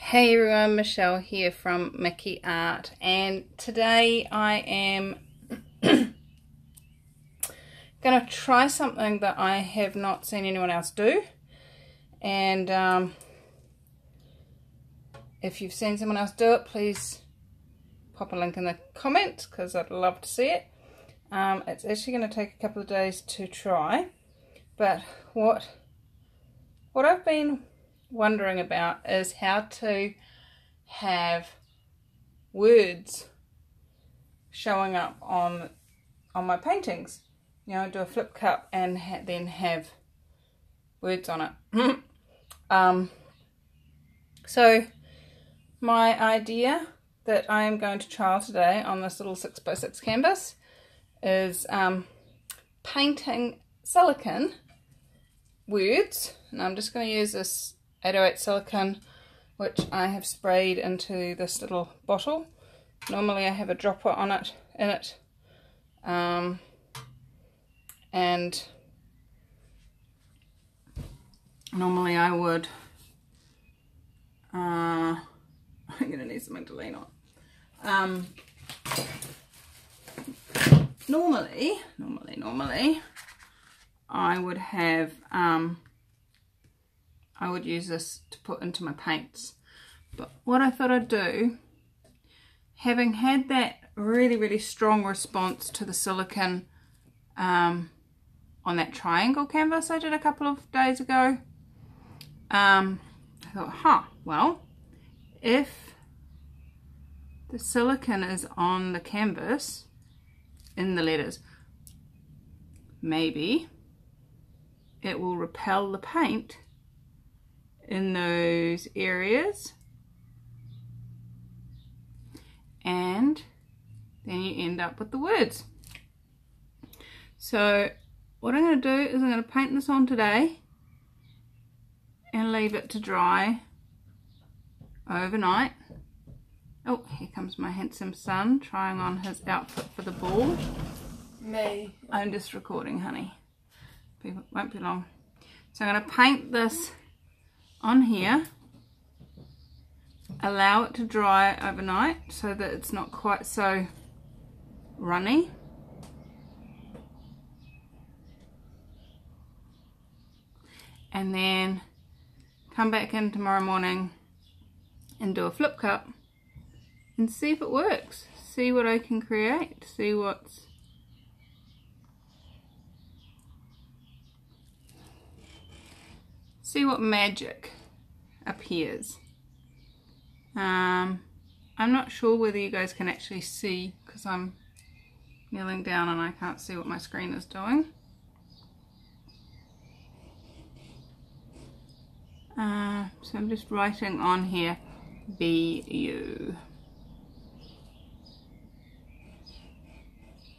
Hey everyone, Michelle here from Mickey Art, and today I am going to try something that I have not seen anyone else do. And if you've seen someone else do it, please pop a link in the comments because I'd love to see it. It's actually going to take a couple of days to try, but what I've been wondering about is how to have words showing up on my paintings. You know, do a flip cup and then have words on it. So my idea that I am going to trial today on this little 6x6 canvas is painting silicone words, and I'm just going to use this 808 silicone which I have sprayed into this little bottle. Normally I have a dropper in it, and normally I would I'm going to need something to lean on. Normally I would have I would use this to put into my paints, but what I thought I'd do, having had that really strong response to the silicone on that triangle canvas I did a couple of days ago, I thought, well, if the silicone is on the canvas in the letters, maybe it will repel the paint in those areas, and then you end up with the words. So what I'm going to do is I'm going to paint this on today and leave it to dry overnight. Oh, here comes my handsome son trying on his outfit for the ball. Me. I'm just recording, honey. Won't be long. So I'm going to paint this on here, allow it to dry overnight so that it's not quite so runny. And then come back in tomorrow morning and do a flip cup and see if it works. See what I can create. See what magic appears. I'm not sure whether you guys can actually see because I'm kneeling down and I can't see what my screen is doing. So I'm just writing on here, be you.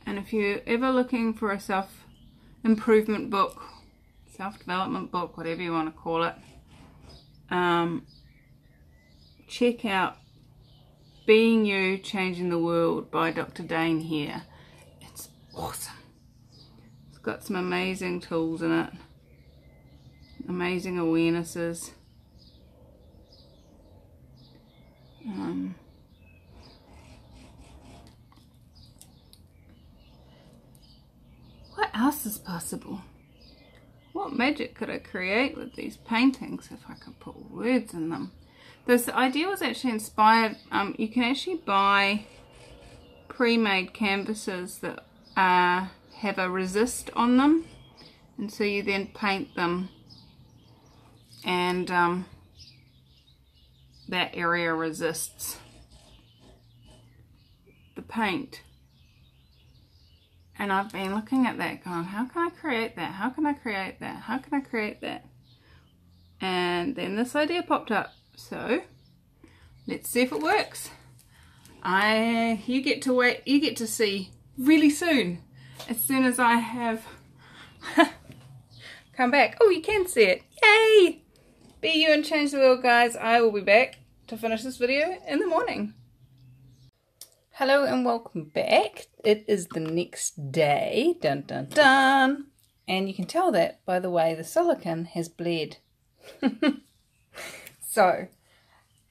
And if you're ever looking for a self-improvement book, self-development book, whatever you want to call it, check out Being You, Changing the World by Dr. Dane here. It's awesome. It's got some amazing tools in it, amazing awarenesses. What else is possible? What magic could I create with these paintings if I could put words in them? This idea was actually inspired, you can actually buy pre-made canvases that have a resist on them, and so you then paint them and that area resists the paint. And I've been looking at that going, how can I create that? How can I create that? How can I create that? And then this idea popped up. So let's see if it works. You get to see really soon, as soon as I have come back. Oh, you can see it. Yay! Be you and change the world, guys. I will be back to finish this video in the morning. Hello and welcome back. It is the next day, dun dun dun, and you can tell that by the way the silicone has bled. So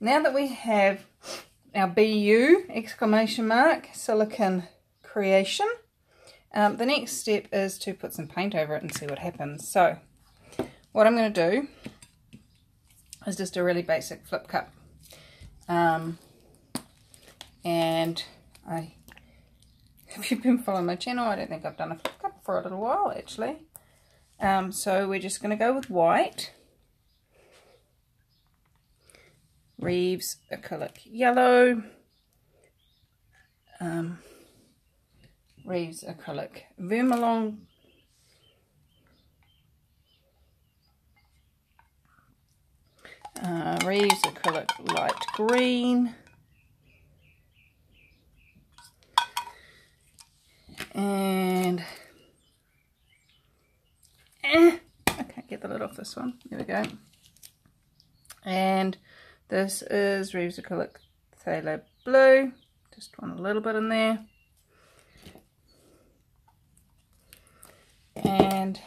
now that we have our BU exclamation mark silicone creation, the next step is to put some paint over it and see what happens. So what I'm going to do is just a really basic flip cup, and if you've been following my channel, I don't think I've done a flip cup for a little while actually. So we're just going to go with white, Reeves acrylic yellow, Reeves acrylic vermilion, Reeves acrylic light green, and I can't get the lid off this one. There we go. And this is Reeves acrylic phthalo blue. Just want a little bit in there. And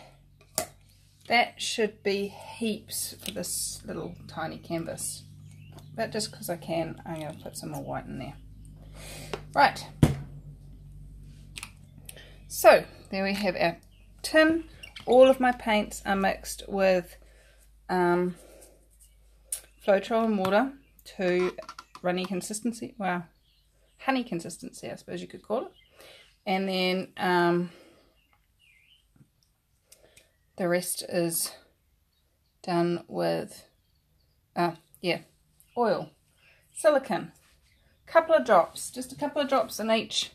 that should be heaps for this little tiny canvas. But just because I can, I'm going to put some more white in there. Right. So, there we have our tin. All of my paints are mixed with Floetrol and water to runny consistency. Wow. Honey consistency, I suppose you could call it. And then the rest is done with, oil, silicone, couple of drops, just a couple of drops in each.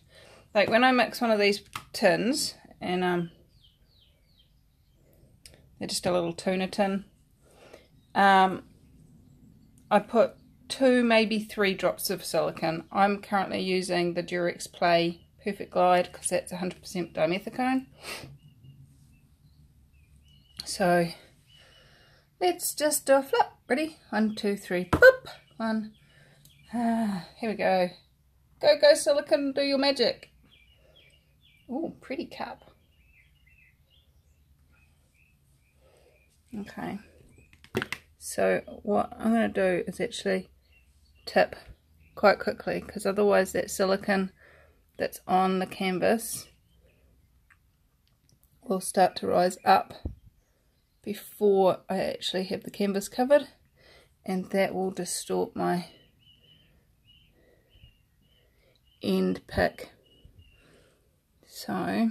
Like when I mix one of these tins, and they're just a little tuna tin, I put 2, maybe 3 drops of silicone. I'm currently using the Durex Play Perfect Glide because that's 100% dimethicone. So let's just do a flip. Ready? 1, 2, 3. Boop. 1. Here we go. Go, go, silicone, do your magic. Oh, pretty cup. Okay. So what I'm going to do is actually tip quite quickly, because otherwise that silicone that's on the canvas will start to rise up before I actually have the canvas covered, and that will distort my end pick. So,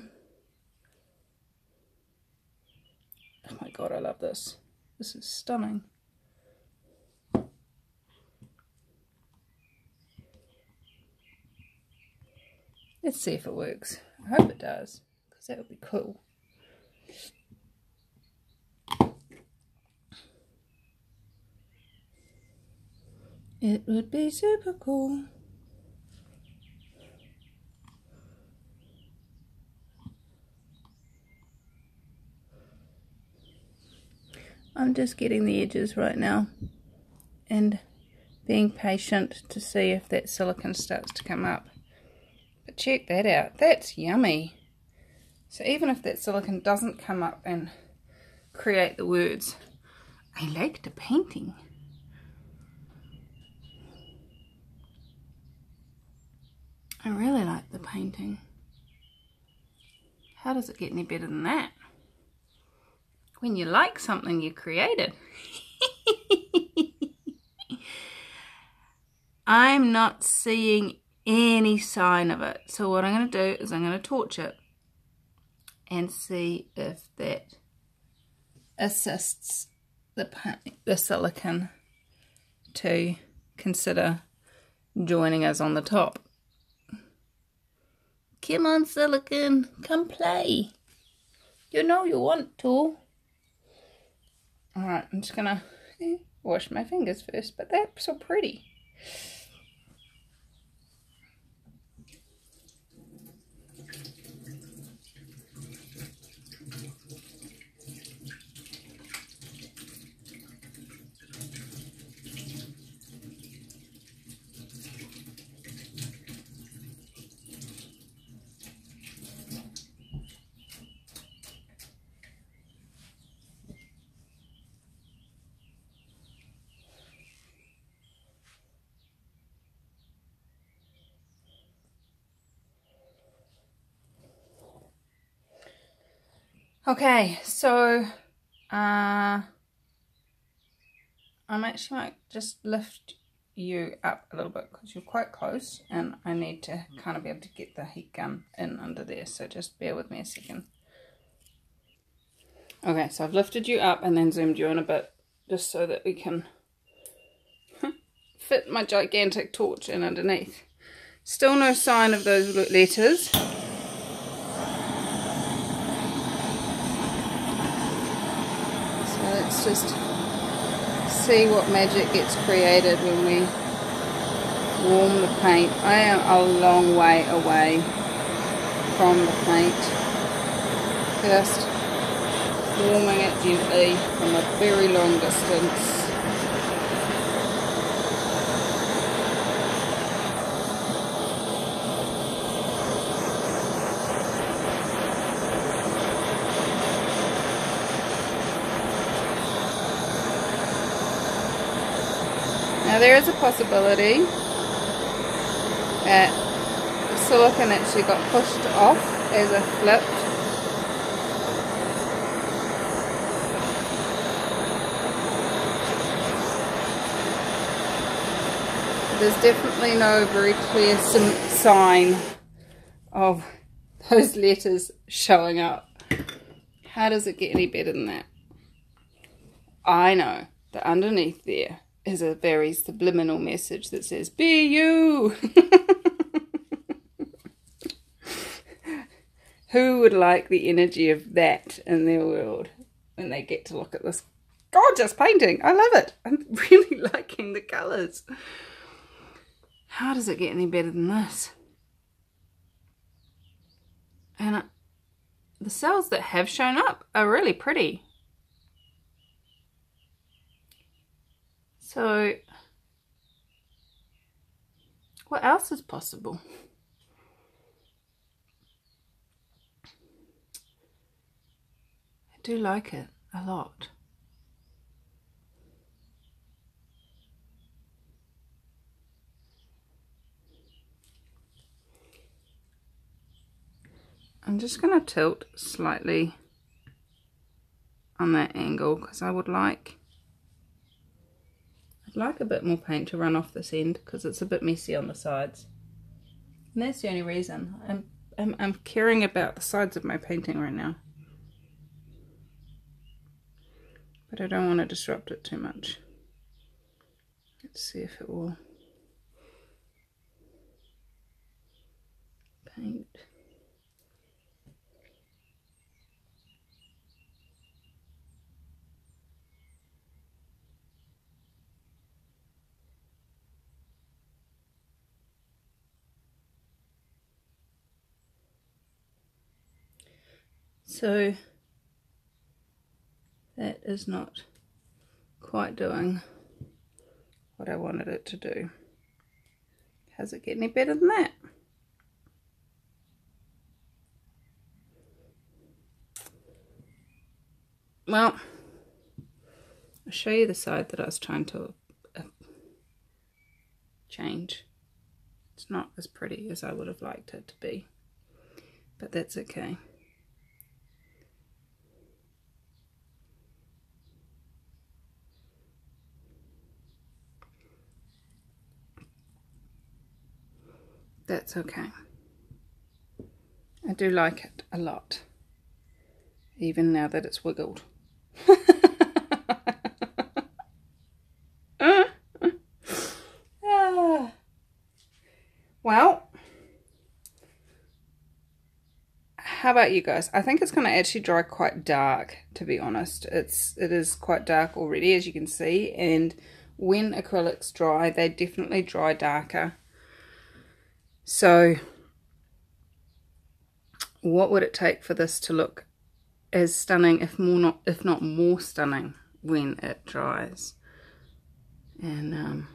oh my god, I love this. This is stunning. Let's see if it works. I hope it does, because that would be cool. It would be super cool. I'm just getting the edges right now and being patient to see if that silicone starts to come up. But check that out, that's yummy. So even if that silicone doesn't come up and create the words, I like the painting. I really like the painting. How does it get any better than that? When you like something, you create it. I'm not seeing any sign of it. So what I'm going to do is I'm going to torch it and see if that assists the silicone to consider joining us on the top. Come on, silicone, come play. You know you want to. Alright, I'm just going to wash my fingers first, but they're so pretty. Okay, so I actually might just lift you up a little bit because you're quite close and I need to kind of be able to get the heat gun in under there, so just bear with me a second. Okay, so I've lifted you up and then zoomed you in a bit just so that we can fit my gigantic torch in underneath. Still no sign of those letters. So let's just see what magic gets created when we warm the paint. I am a long way away from the paint. Just warming it gently from a very long distance. Now there is a possibility that the silicone actually got pushed off as I flipped. There's definitely no very clear sign of those letters showing up. How does it get any better than that? I know that underneath there is a very subliminal message that says, be you! Who would like the energy of that in their world when they get to look at this gorgeous painting? I love it. I'm really liking the colours. How does it get any better than this? And the cells that have shown up are really pretty. So, what else is possible? I do like it a lot. I'm just going to tilt slightly on that angle because I'd like a bit more paint to run off this end because it's a bit messy on the sides. And that's the only reason. I'm caring about the sides of my painting right now. But I don't want to disrupt it too much. Let's see if it will paint. So that is not quite doing what I wanted it to do. Does it get any better than that? Well, I'll show you the side that I was trying to change. It's not as pretty as I would have liked it to be, but that's okay. That's okay. I do like it a lot, even now that it's wiggled. Well, how about you guys? I think it's going to actually dry quite dark, to be honest. It is quite dark already, as you can see, and when acrylics dry, they definitely dry darker. So what would it take for this to look as stunning, if not more stunning, when it dries? And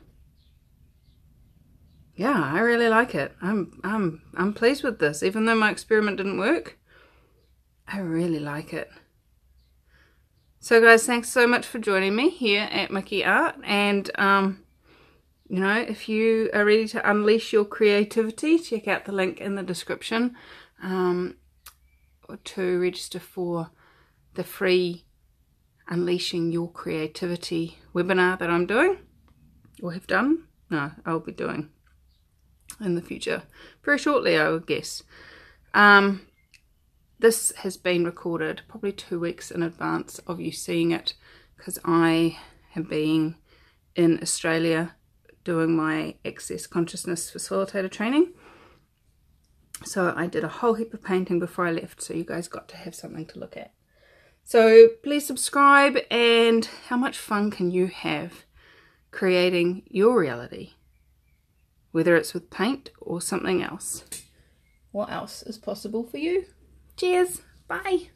yeah, I really like it. I'm pleased with this, even though my experiment didn't work. I really like it. So guys, thanks so much for joining me here at Mickey Art, and you know, if you are ready to unleash your creativity, check out the link in the description to register for the free Unleashing Your Creativity webinar that I'm doing, or have done. No, I'll be doing in the future, very shortly, I would guess. This has been recorded probably 2 weeks in advance of you seeing it, because I have been in Australia doing my Access Consciousness Facilitator training. So I did a whole heap of painting before I left, so you guys got to have something to look at. So please subscribe, and how much fun can you have creating your reality? Whether it's with paint or something else. What else is possible for you? Cheers. Bye.